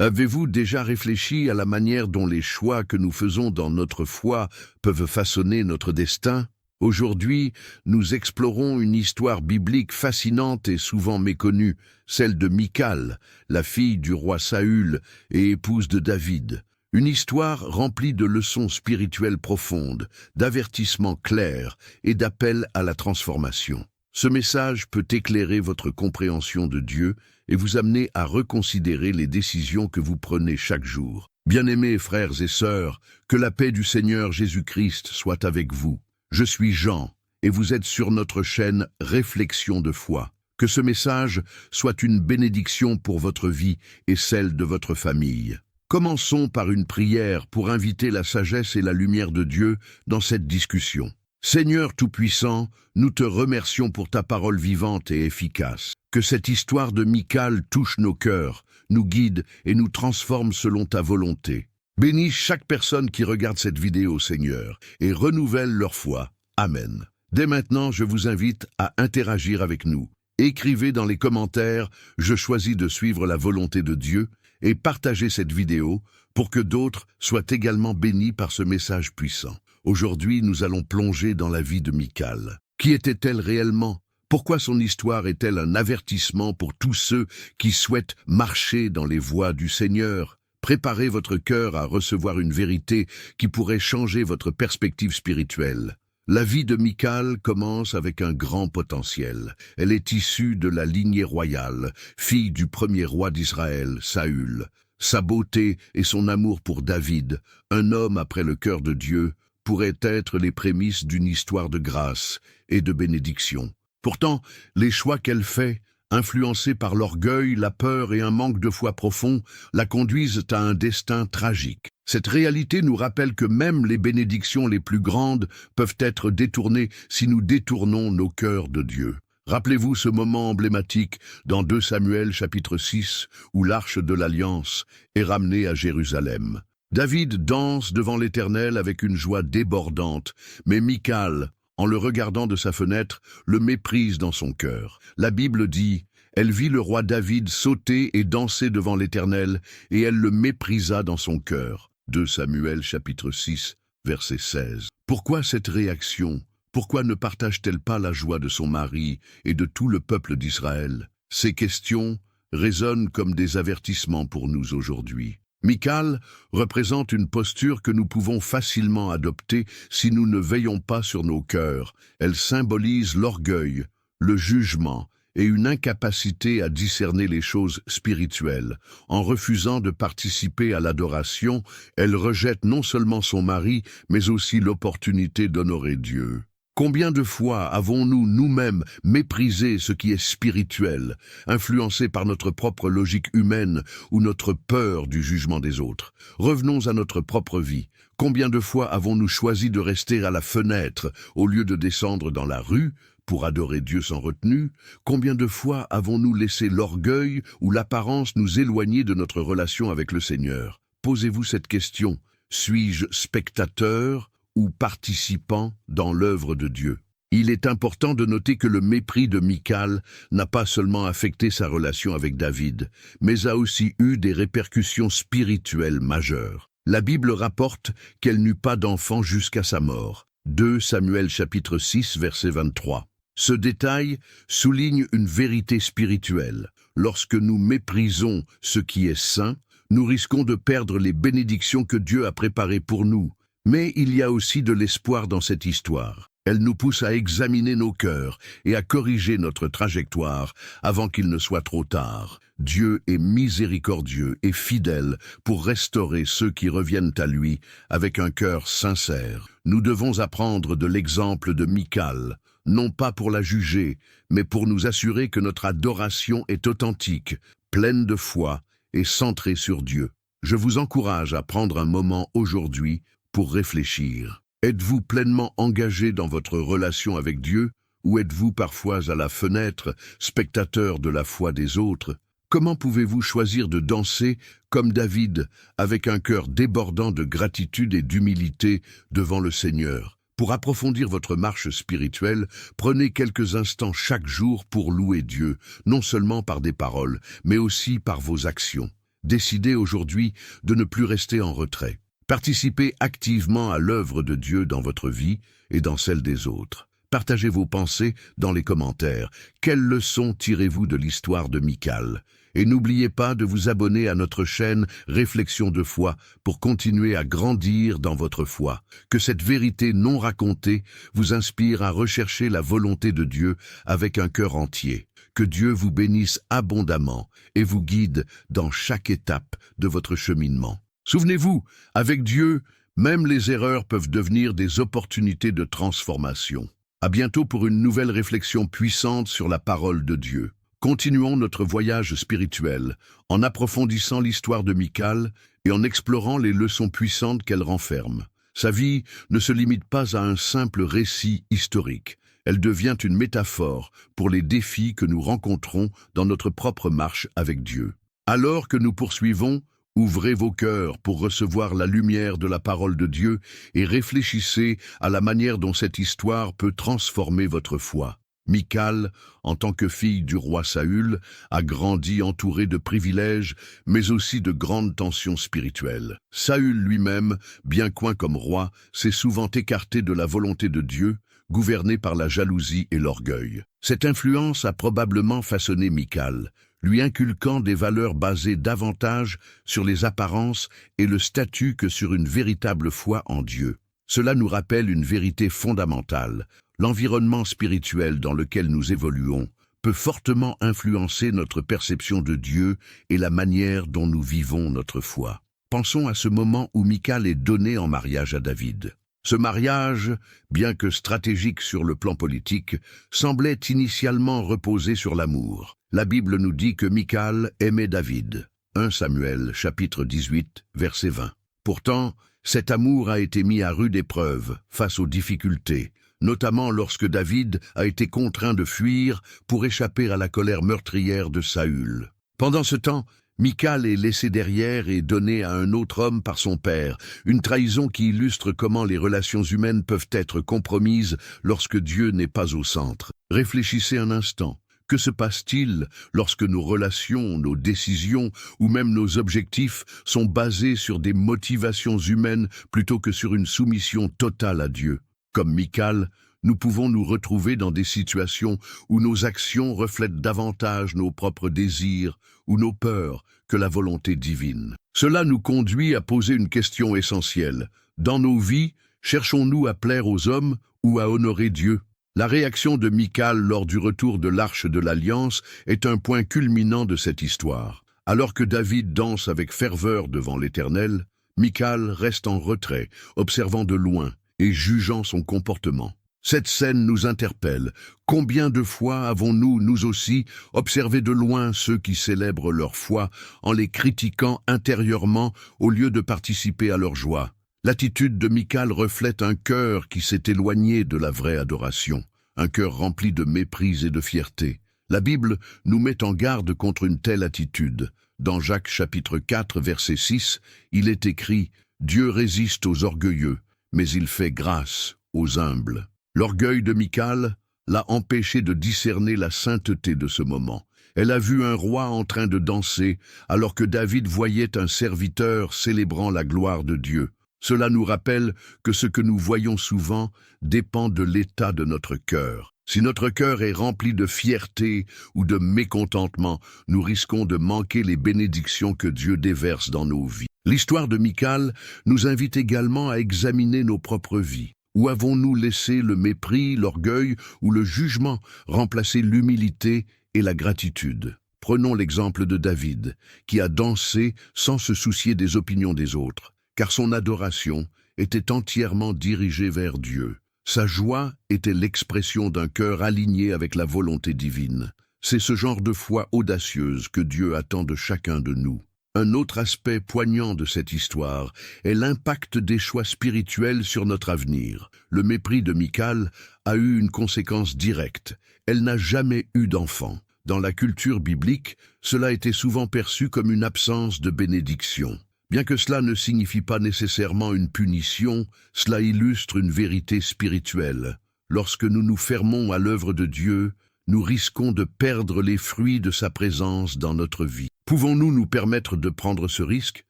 Avez-vous déjà réfléchi à la manière dont les choix que nous faisons dans notre foi peuvent façonner notre destin? Aujourd'hui, nous explorons une histoire biblique fascinante et souvent méconnue, celle de Michal, la fille du roi Saül et épouse de David. Une histoire remplie de leçons spirituelles profondes, d'avertissements clairs et d'appels à la transformation. Ce message peut éclairer votre compréhension de Dieu et vous amener à reconsidérer les décisions que vous prenez chaque jour. Bien-aimés frères et sœurs, que la paix du Seigneur Jésus-Christ soit avec vous. Je suis Jean, et vous êtes sur notre chaîne Réflexion de foi. Que ce message soit une bénédiction pour votre vie et celle de votre famille. Commençons par une prière pour inviter la sagesse et la lumière de Dieu dans cette discussion. Seigneur Tout-Puissant, nous te remercions pour ta parole vivante et efficace. Que cette histoire de Michal touche nos cœurs, nous guide et nous transforme selon ta volonté. Bénis chaque personne qui regarde cette vidéo, Seigneur, et renouvelle leur foi. Amen. Dès maintenant, je vous invite à interagir avec nous. Écrivez dans les commentaires « Je choisis de suivre la volonté de Dieu » et partagez cette vidéo pour que d'autres soient également bénis par ce message puissant. Aujourd'hui, nous allons plonger dans la vie de Michal. Qui était-elle réellement? Pourquoi son histoire est-elle un avertissement pour tous ceux qui souhaitent marcher dans les voies du Seigneur? Préparez votre cœur à recevoir une vérité qui pourrait changer votre perspective spirituelle. La vie de Michal commence avec un grand potentiel. Elle est issue de la lignée royale, fille du premier roi d'Israël, Saül. Sa beauté et son amour pour David, un homme après le cœur de Dieu, pourraient être les prémices d'une histoire de grâce et de bénédiction. Pourtant, les choix qu'elle fait, influencés par l'orgueil, la peur et un manque de foi profond, la conduisent à un destin tragique. Cette réalité nous rappelle que même les bénédictions les plus grandes peuvent être détournées si nous détournons nos cœurs de Dieu. Rappelez-vous ce moment emblématique dans 2 Samuel chapitre 6 où l'arche de l'Alliance est ramenée à Jérusalem. David danse devant l'Éternel avec une joie débordante, mais Michal, en le regardant de sa fenêtre, le méprise dans son cœur. La Bible dit « Elle vit le roi David sauter et danser devant l'Éternel, et elle le méprisa dans son cœur. » 2 Samuel chapitre 6, verset 16. Pourquoi cette réaction? Pourquoi ne partage-t-elle pas la joie de son mari et de tout le peuple d'Israël? Ces questions résonnent comme des avertissements pour nous aujourd'hui. Michal représente une posture que nous pouvons facilement adopter si nous ne veillons pas sur nos cœurs. Elle symbolise l'orgueil, le jugement et une incapacité à discerner les choses spirituelles. En refusant de participer à l'adoration, elle rejette non seulement son mari, mais aussi l'opportunité d'honorer Dieu. Combien de fois avons-nous nous-mêmes méprisé ce qui est spirituel, influencé par notre propre logique humaine ou notre peur du jugement des autres? Revenons à notre propre vie. Combien de fois avons-nous choisi de rester à la fenêtre au lieu de descendre dans la rue pour adorer Dieu sans retenue? Combien de fois avons-nous laissé l'orgueil ou l'apparence nous éloigner de notre relation avec le Seigneur? Posez-vous cette question. Suis-je spectateur ou participant dans l'œuvre de Dieu? Il est important de noter que le mépris de Michal n'a pas seulement affecté sa relation avec David, mais a aussi eu des répercussions spirituelles majeures. La Bible rapporte qu'elle n'eut pas d'enfant jusqu'à sa mort. 2 Samuel chapitre 6 verset 23. Ce détail souligne une vérité spirituelle. Lorsque nous méprisons ce qui est saint, nous risquons de perdre les bénédictions que Dieu a préparées pour nous. Mais il y a aussi de l'espoir dans cette histoire. Elle nous pousse à examiner nos cœurs et à corriger notre trajectoire avant qu'il ne soit trop tard. Dieu est miséricordieux et fidèle pour restaurer ceux qui reviennent à lui avec un cœur sincère. Nous devons apprendre de l'exemple de Michal, non pas pour la juger, mais pour nous assurer que notre adoration est authentique, pleine de foi et centrée sur Dieu. Je vous encourage à prendre un moment aujourd'hui pour réfléchir. Êtes-vous pleinement engagé dans votre relation avec Dieu ou êtes-vous parfois à la fenêtre, spectateur de la foi des autres? Comment pouvez-vous choisir de danser comme David, avec un cœur débordant de gratitude et d'humilité devant le Seigneur? Pour approfondir votre marche spirituelle, prenez quelques instants chaque jour pour louer Dieu, non seulement par des paroles, mais aussi par vos actions. Décidez aujourd'hui de ne plus rester en retrait. Participez activement à l'œuvre de Dieu dans votre vie et dans celle des autres. Partagez vos pensées dans les commentaires. Quelles leçons tirez-vous de l'histoire de Michal? Et n'oubliez pas de vous abonner à notre chaîne Réflexion de foi pour continuer à grandir dans votre foi. Que cette vérité non racontée vous inspire à rechercher la volonté de Dieu avec un cœur entier. Que Dieu vous bénisse abondamment et vous guide dans chaque étape de votre cheminement. Souvenez-vous, avec Dieu, même les erreurs peuvent devenir des opportunités de transformation. À bientôt pour une nouvelle réflexion puissante sur la parole de Dieu. Continuons notre voyage spirituel en approfondissant l'histoire de Michal et en explorant les leçons puissantes qu'elle renferme. Sa vie ne se limite pas à un simple récit historique. Elle devient une métaphore pour les défis que nous rencontrons dans notre propre marche avec Dieu. Alors que nous poursuivons, ouvrez vos cœurs pour recevoir la lumière de la parole de Dieu et réfléchissez à la manière dont cette histoire peut transformer votre foi. Michal, en tant que fille du roi Saül, a grandi entourée de privilèges, mais aussi de grandes tensions spirituelles. Saül lui-même, bien qu'oint comme roi, s'est souvent écarté de la volonté de Dieu, gouverné par la jalousie et l'orgueil. Cette influence a probablement façonné Michal, lui inculquant des valeurs basées davantage sur les apparences et le statut que sur une véritable foi en Dieu. Cela nous rappelle une vérité fondamentale. L'environnement spirituel dans lequel nous évoluons peut fortement influencer notre perception de Dieu et la manière dont nous vivons notre foi. Pensons à ce moment où Michal est donnée en mariage à David. Ce mariage, bien que stratégique sur le plan politique, semblait initialement reposer sur l'amour. La Bible nous dit que Michal aimait David. 1 Samuel, chapitre 18, verset 20. Pourtant, cet amour a été mis à rude épreuve face aux difficultés, notamment lorsque David a été contraint de fuir pour échapper à la colère meurtrière de Saül. Pendant ce temps, Michal est laissée derrière et donnée à un autre homme par son père, une trahison qui illustre comment les relations humaines peuvent être compromises lorsque Dieu n'est pas au centre. Réfléchissez un instant. Que se passe-t-il lorsque nos relations, nos décisions ou même nos objectifs sont basés sur des motivations humaines plutôt que sur une soumission totale à Dieu? Comme Michal, nous pouvons nous retrouver dans des situations où nos actions reflètent davantage nos propres désirs ou nos peurs que la volonté divine. Cela nous conduit à poser une question essentielle. Dans nos vies, cherchons-nous à plaire aux hommes ou à honorer Dieu? La réaction de Michal lors du retour de l'Arche de l'Alliance est un point culminant de cette histoire. Alors que David danse avec ferveur devant l'Éternel, Michal reste en retrait, observant de loin et jugeant son comportement. Cette scène nous interpelle. Combien de fois avons-nous, nous aussi, observé de loin ceux qui célèbrent leur foi en les critiquant intérieurement au lieu de participer à leur joie? L'attitude de Michal reflète un cœur qui s'est éloigné de la vraie adoration, un cœur rempli de mépris et de fierté. La Bible nous met en garde contre une telle attitude. Dans Jacques chapitre 4, verset 6, il est écrit « Dieu résiste aux orgueilleux, mais il fait grâce aux humbles ». L'orgueil de Michal l'a empêché de discerner la sainteté de ce moment. Elle a vu un roi en train de danser, alors que David voyait un serviteur célébrant la gloire de Dieu. Cela nous rappelle que ce que nous voyons souvent dépend de l'état de notre cœur. Si notre cœur est rempli de fierté ou de mécontentement, nous risquons de manquer les bénédictions que Dieu déverse dans nos vies. L'histoire de Michal nous invite également à examiner nos propres vies. Où avons-nous laissé le mépris, l'orgueil ou le jugement remplacer l'humilité et la gratitude? Prenons l'exemple de David, qui a dansé sans se soucier des opinions des autres, car son adoration était entièrement dirigée vers Dieu. Sa joie était l'expression d'un cœur aligné avec la volonté divine. C'est ce genre de foi audacieuse que Dieu attend de chacun de nous. Un autre aspect poignant de cette histoire est l'impact des choix spirituels sur notre avenir. Le mépris de Michal a eu une conséquence directe. Elle n'a jamais eu d'enfant. Dans la culture biblique, cela était souvent perçu comme une absence de bénédiction. Bien que cela ne signifie pas nécessairement une punition, cela illustre une vérité spirituelle. Lorsque nous nous fermons à l'œuvre de Dieu, nous risquons de perdre les fruits de sa présence dans notre vie. Pouvons-nous nous permettre de prendre ce risque?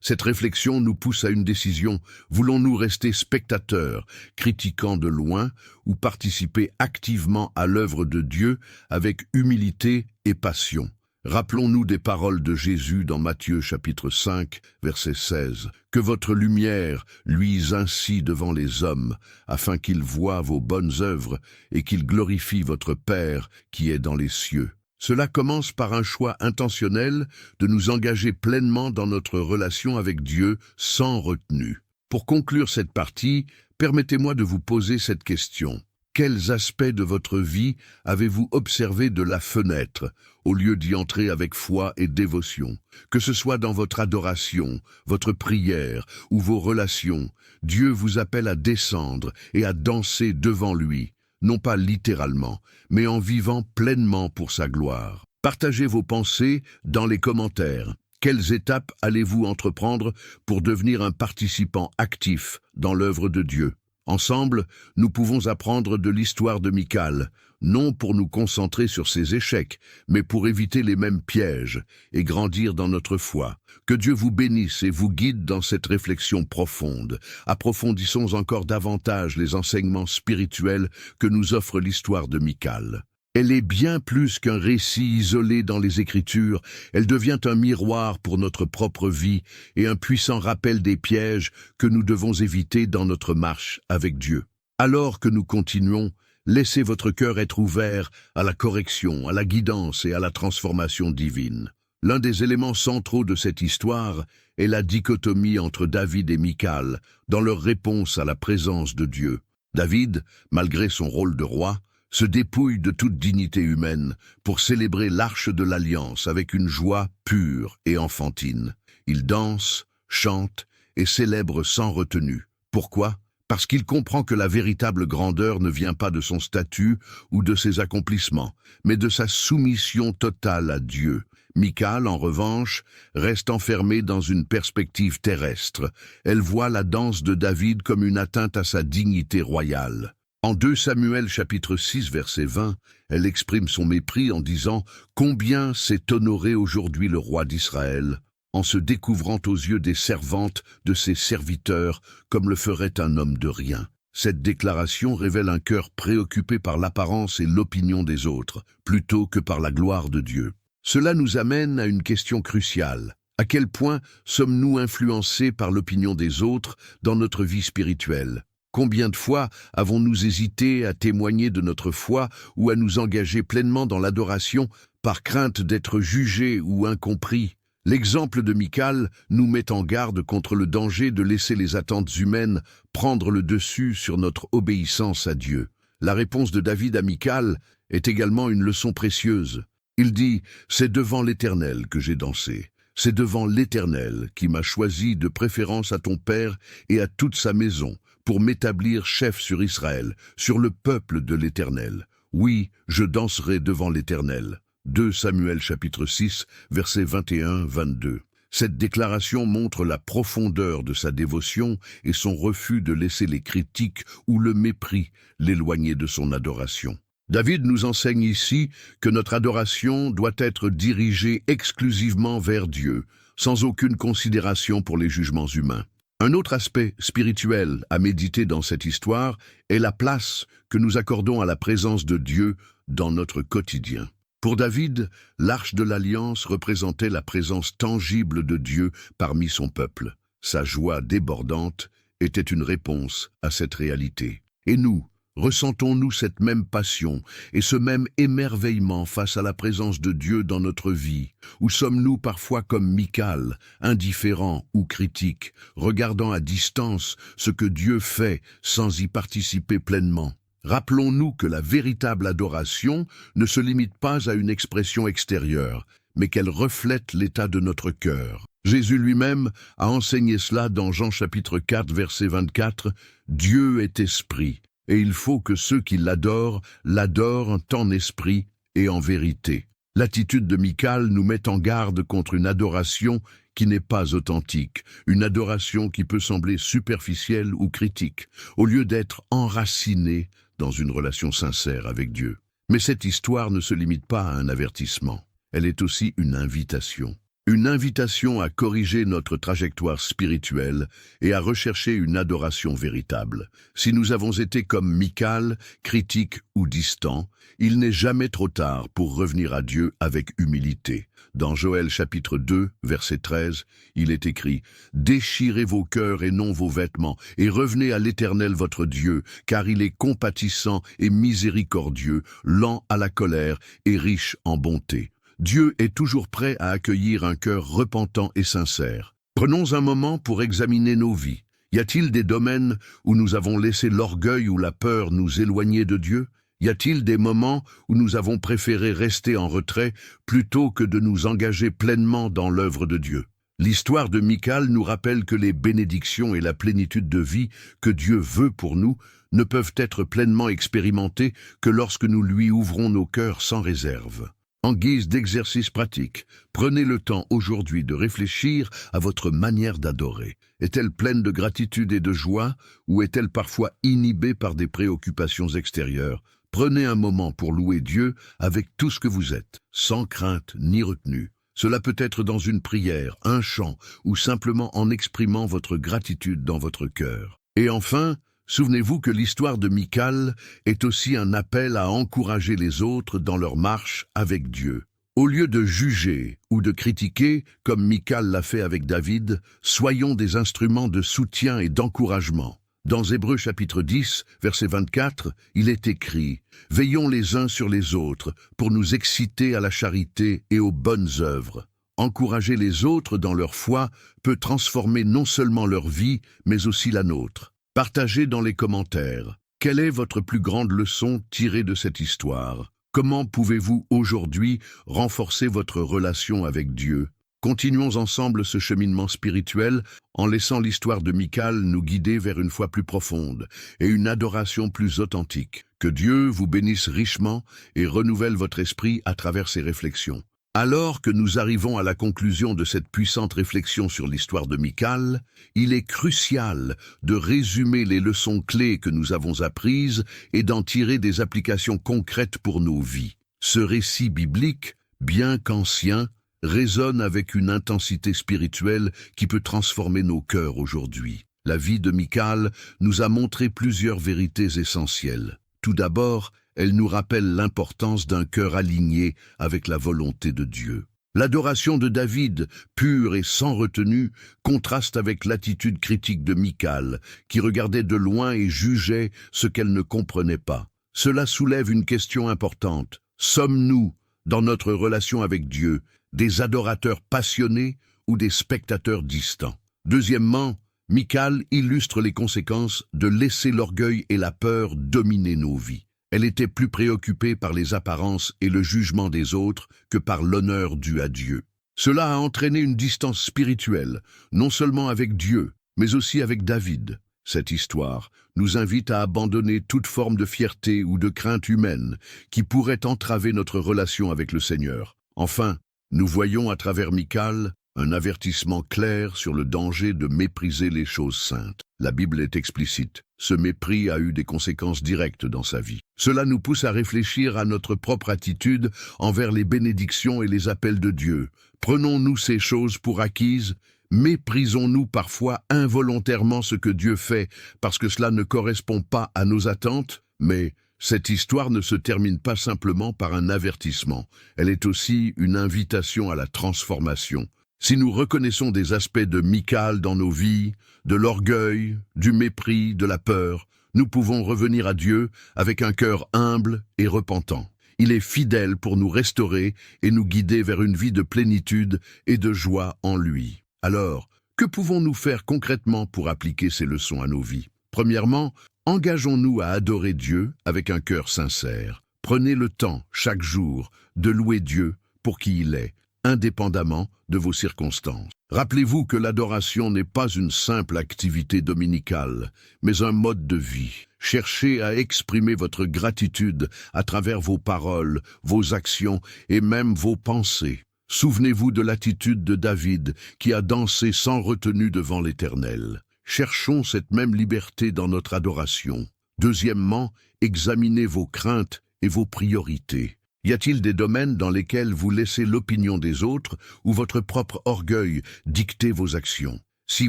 Cette réflexion nous pousse à une décision. Voulons-nous rester spectateurs, critiquant de loin, ou participer activement à l'œuvre de Dieu avec humilité et passion? Rappelons-nous des paroles de Jésus dans Matthieu chapitre 5, verset 16. « Que votre lumière luise ainsi devant les hommes, afin qu'ils voient vos bonnes œuvres et qu'ils glorifient votre Père qui est dans les cieux. » Cela commence par un choix intentionnel de nous engager pleinement dans notre relation avec Dieu sans retenue. Pour conclure cette partie, permettez-moi de vous poser cette question. Quels aspects de votre vie avez-vous observé de la fenêtre, au lieu d'y entrer avec foi et dévotion? Que ce soit dans votre adoration, votre prière ou vos relations, Dieu vous appelle à descendre et à danser devant lui, non pas littéralement, mais en vivant pleinement pour sa gloire. Partagez vos pensées dans les commentaires. Quelles étapes allez-vous entreprendre pour devenir un participant actif dans l'œuvre de Dieu? Ensemble, nous pouvons apprendre de l'histoire de Michal, non pour nous concentrer sur ses échecs, mais pour éviter les mêmes pièges et grandir dans notre foi. Que Dieu vous bénisse et vous guide dans cette réflexion profonde. Approfondissons encore davantage les enseignements spirituels que nous offre l'histoire de Michal. Elle est bien plus qu'un récit isolé dans les Écritures, elle devient un miroir pour notre propre vie et un puissant rappel des pièges que nous devons éviter dans notre marche avec Dieu. Alors que nous continuons, laissez votre cœur être ouvert à la correction, à la guidance et à la transformation divine. L'un des éléments centraux de cette histoire est la dichotomie entre David et Michal dans leur réponse à la présence de Dieu. David, malgré son rôle de roi, se dépouille de toute dignité humaine pour célébrer l'arche de l'Alliance avec une joie pure et enfantine. Il danse, chante et célèbre sans retenue. Pourquoi? Parce qu'il comprend que la véritable grandeur ne vient pas de son statut ou de ses accomplissements, mais de sa soumission totale à Dieu. Michal, en revanche, reste enfermée dans une perspective terrestre. Elle voit la danse de David comme une atteinte à sa dignité royale. En 2 Samuel chapitre 6 verset 20, elle exprime son mépris en disant « Combien s'est honoré aujourd'hui le roi d'Israël ?» en se découvrant aux yeux des servantes de ses serviteurs comme le ferait un homme de rien. Cette déclaration révèle un cœur préoccupé par l'apparence et l'opinion des autres, plutôt que par la gloire de Dieu. Cela nous amène à une question cruciale. À quel point sommes-nous influencés par l'opinion des autres dans notre vie spirituelle? Combien de fois avons-nous hésité à témoigner de notre foi ou à nous engager pleinement dans l'adoration par crainte d'être jugés ou incompris? L'exemple de Michal nous met en garde contre le danger de laisser les attentes humaines prendre le dessus sur notre obéissance à Dieu. La réponse de David à Michal est également une leçon précieuse. Il dit « C'est devant l'Éternel que j'ai dansé. C'est devant l'Éternel qui m'a choisi de préférence à ton père et à toute sa maison, pour m'établir chef sur Israël, sur le peuple de l'Éternel. Oui, je danserai devant l'Éternel. » 2 Samuel chapitre 6, versets 21-22. Cette déclaration montre la profondeur de sa dévotion et son refus de laisser les critiques ou le mépris l'éloigner de son adoration. David nous enseigne ici que notre adoration doit être dirigée exclusivement vers Dieu, sans aucune considération pour les jugements humains. Un autre aspect spirituel à méditer dans cette histoire est la place que nous accordons à la présence de Dieu dans notre quotidien. Pour David, l'arche de l'Alliance représentait la présence tangible de Dieu parmi son peuple. Sa joie débordante était une réponse à cette réalité. Et nous, ressentons-nous cette même passion et ce même émerveillement face à la présence de Dieu dans notre vie? Ou sommes-nous parfois comme Michal, indifférents ou critiques, regardant à distance ce que Dieu fait sans y participer pleinement? Rappelons-nous que la véritable adoration ne se limite pas à une expression extérieure, mais qu'elle reflète l'état de notre cœur. Jésus lui-même a enseigné cela dans Jean chapitre 4, verset 24, « Dieu est esprit, et il faut que ceux qui l'adorent en esprit et en vérité. » L'attitude de Michal nous met en garde contre une adoration qui n'est pas authentique, une adoration qui peut sembler superficielle ou critique, au lieu d'être enracinée dans une relation sincère avec Dieu. Mais cette histoire ne se limite pas à un avertissement, elle est aussi une invitation. une invitation à corriger notre trajectoire spirituelle et à rechercher une adoration véritable. Si nous avons été comme Michal, critiques ou distants, il n'est jamais trop tard pour revenir à Dieu avec humilité. Dans Joël chapitre 2, verset 13, il est écrit « Déchirez vos cœurs et non vos vêtements, et revenez à l'Éternel votre Dieu, car il est compatissant et miséricordieux, lent à la colère et riche en bonté. » Dieu est toujours prêt à accueillir un cœur repentant et sincère. Prenons un moment pour examiner nos vies. Y a-t-il des domaines où nous avons laissé l'orgueil ou la peur nous éloigner de Dieu? Y a-t-il des moments où nous avons préféré rester en retrait plutôt que de nous engager pleinement dans l'œuvre de Dieu? L'histoire de Michal nous rappelle que les bénédictions et la plénitude de vie que Dieu veut pour nous ne peuvent être pleinement expérimentées que lorsque nous lui ouvrons nos cœurs sans réserve. En guise d'exercice pratique, prenez le temps aujourd'hui de réfléchir à votre manière d'adorer. Est-elle pleine de gratitude et de joie, ou est-elle parfois inhibée par des préoccupations extérieures? Prenez un moment pour louer Dieu avec tout ce que vous êtes, sans crainte ni retenue. Cela peut être dans une prière, un chant, ou simplement en exprimant votre gratitude dans votre cœur. Et enfin, souvenez-vous que l'histoire de Michal est aussi un appel à encourager les autres dans leur marche avec Dieu. Au lieu de juger ou de critiquer, comme Michal l'a fait avec David, soyons des instruments de soutien et d'encouragement. Dans Hébreux chapitre 10, verset 24, il est écrit « Veillons les uns sur les autres pour nous exciter à la charité et aux bonnes œuvres ». Encourager les autres dans leur foi peut transformer non seulement leur vie, mais aussi la nôtre. Partagez dans les commentaires. Quelle est votre plus grande leçon tirée de cette histoire? Comment pouvez-vous aujourd'hui renforcer votre relation avec Dieu? Continuons ensemble ce cheminement spirituel en laissant l'histoire de Michal nous guider vers une foi plus profonde et une adoration plus authentique. Que Dieu vous bénisse richement et renouvelle votre esprit à travers ces réflexions. Alors que nous arrivons à la conclusion de cette puissante réflexion sur l'histoire de Michal, il est crucial de résumer les leçons clés que nous avons apprises et d'en tirer des applications concrètes pour nos vies. Ce récit biblique, bien qu'ancien, résonne avec une intensité spirituelle qui peut transformer nos cœurs aujourd'hui. La vie de Michal nous a montré plusieurs vérités essentielles. Tout d'abord, elle nous rappelle l'importance d'un cœur aligné avec la volonté de Dieu. L'adoration de David, pure et sans retenue, contraste avec l'attitude critique de Michal, qui regardait de loin et jugeait ce qu'elle ne comprenait pas. Cela soulève une question importante. Sommes-nous, dans notre relation avec Dieu, des adorateurs passionnés ou des spectateurs distants? Deuxièmement, Michal illustre les conséquences de laisser l'orgueil et la peur dominer nos vies. Elle était plus préoccupée par les apparences et le jugement des autres que par l'honneur dû à Dieu. Cela a entraîné une distance spirituelle, non seulement avec Dieu, mais aussi avec David. Cette histoire nous invite à abandonner toute forme de fierté ou de crainte humaine qui pourrait entraver notre relation avec le Seigneur. Enfin, nous voyons à travers Michal un avertissement clair sur le danger de mépriser les choses saintes. La Bible est explicite. Ce mépris a eu des conséquences directes dans sa vie. Cela nous pousse à réfléchir à notre propre attitude envers les bénédictions et les appels de Dieu. Prenons-nous ces choses pour acquises? Méprisons-nous parfois involontairement ce que Dieu fait parce que cela ne correspond pas à nos attentes? Mais cette histoire ne se termine pas simplement par un avertissement. Elle est aussi une invitation à la transformation. Si nous reconnaissons des aspects de Michal dans nos vies, de l'orgueil, du mépris, de la peur, nous pouvons revenir à Dieu avec un cœur humble et repentant. Il est fidèle pour nous restaurer et nous guider vers une vie de plénitude et de joie en lui. Alors, que pouvons-nous faire concrètement pour appliquer ces leçons à nos vies? Premièrement, engageons-nous à adorer Dieu avec un cœur sincère. Prenez le temps, chaque jour, de louer Dieu pour qui il est, indépendamment de vos circonstances. Rappelez-vous que l'adoration n'est pas une simple activité dominicale, mais un mode de vie. Cherchez à exprimer votre gratitude à travers vos paroles, vos actions et même vos pensées. Souvenez-vous de l'attitude de David qui a dansé sans retenue devant l'Éternel. Cherchons cette même liberté dans notre adoration. Deuxièmement, examinez vos craintes et vos priorités. Y a-t-il des domaines dans lesquels vous laissez l'opinion des autres ou votre propre orgueil dicter vos actions? Si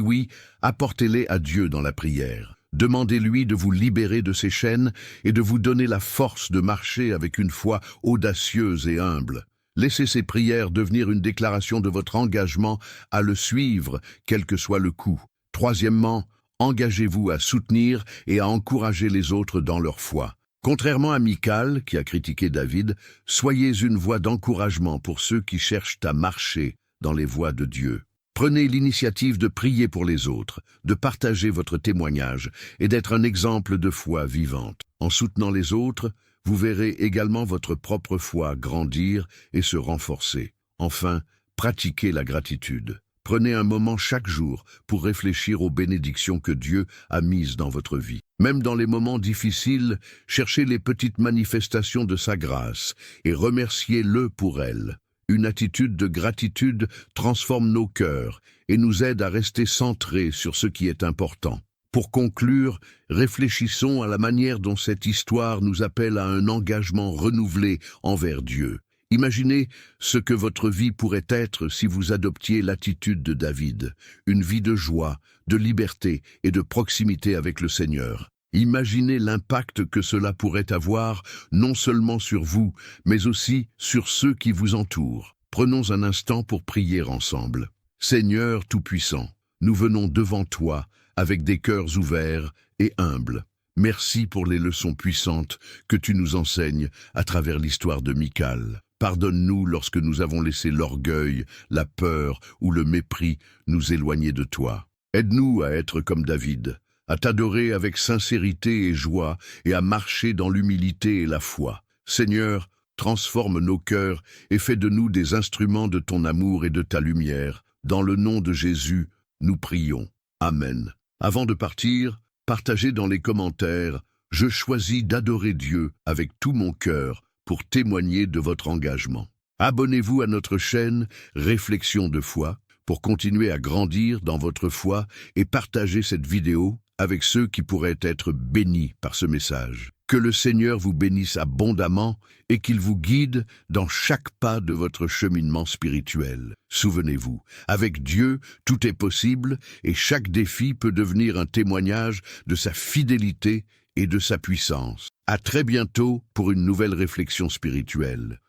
oui, apportez-les à Dieu dans la prière. Demandez-lui de vous libérer de ces chaînes et de vous donner la force de marcher avec une foi audacieuse et humble. Laissez ces prières devenir une déclaration de votre engagement à le suivre, quel que soit le coût. Troisièmement, engagez-vous à soutenir et à encourager les autres dans leur foi. Contrairement à Michal, qui a critiqué David, soyez une voix d'encouragement pour ceux qui cherchent à marcher dans les voies de Dieu. Prenez l'initiative de prier pour les autres, de partager votre témoignage et d'être un exemple de foi vivante. En soutenant les autres, vous verrez également votre propre foi grandir et se renforcer. Enfin, pratiquez la gratitude. Prenez un moment chaque jour pour réfléchir aux bénédictions que Dieu a mises dans votre vie. Même dans les moments difficiles, cherchez les petites manifestations de sa grâce et remerciez-le pour elles. Une attitude de gratitude transforme nos cœurs et nous aide à rester centrés sur ce qui est important. Pour conclure, réfléchissons à la manière dont cette histoire nous appelle à un engagement renouvelé envers Dieu. Imaginez ce que votre vie pourrait être si vous adoptiez l'attitude de David, une vie de joie, de liberté et de proximité avec le Seigneur. Imaginez l'impact que cela pourrait avoir, non seulement sur vous, mais aussi sur ceux qui vous entourent. Prenons un instant pour prier ensemble. Seigneur Tout-Puissant, nous venons devant toi avec des cœurs ouverts et humbles. Merci pour les leçons puissantes que tu nous enseignes à travers l'histoire de Michal. Pardonne-nous lorsque nous avons laissé l'orgueil, la peur ou le mépris nous éloigner de toi. Aide-nous à être comme David, à t'adorer avec sincérité et joie et à marcher dans l'humilité et la foi. Seigneur, transforme nos cœurs et fais de nous des instruments de ton amour et de ta lumière. Dans le nom de Jésus, nous prions. Amen. Avant de partir, partagez dans les commentaires « Je choisis d'adorer Dieu avec tout mon cœur » pour témoigner de votre engagement. Abonnez-vous à notre chaîne Réflexions de foi pour continuer à grandir dans votre foi et partager cette vidéo avec ceux qui pourraient être bénis par ce message. Que le Seigneur vous bénisse abondamment et qu'il vous guide dans chaque pas de votre cheminement spirituel. Souvenez-vous, avec Dieu, tout est possible et chaque défi peut devenir un témoignage de sa fidélité et de sa puissance. À très bientôt pour une nouvelle réflexion spirituelle.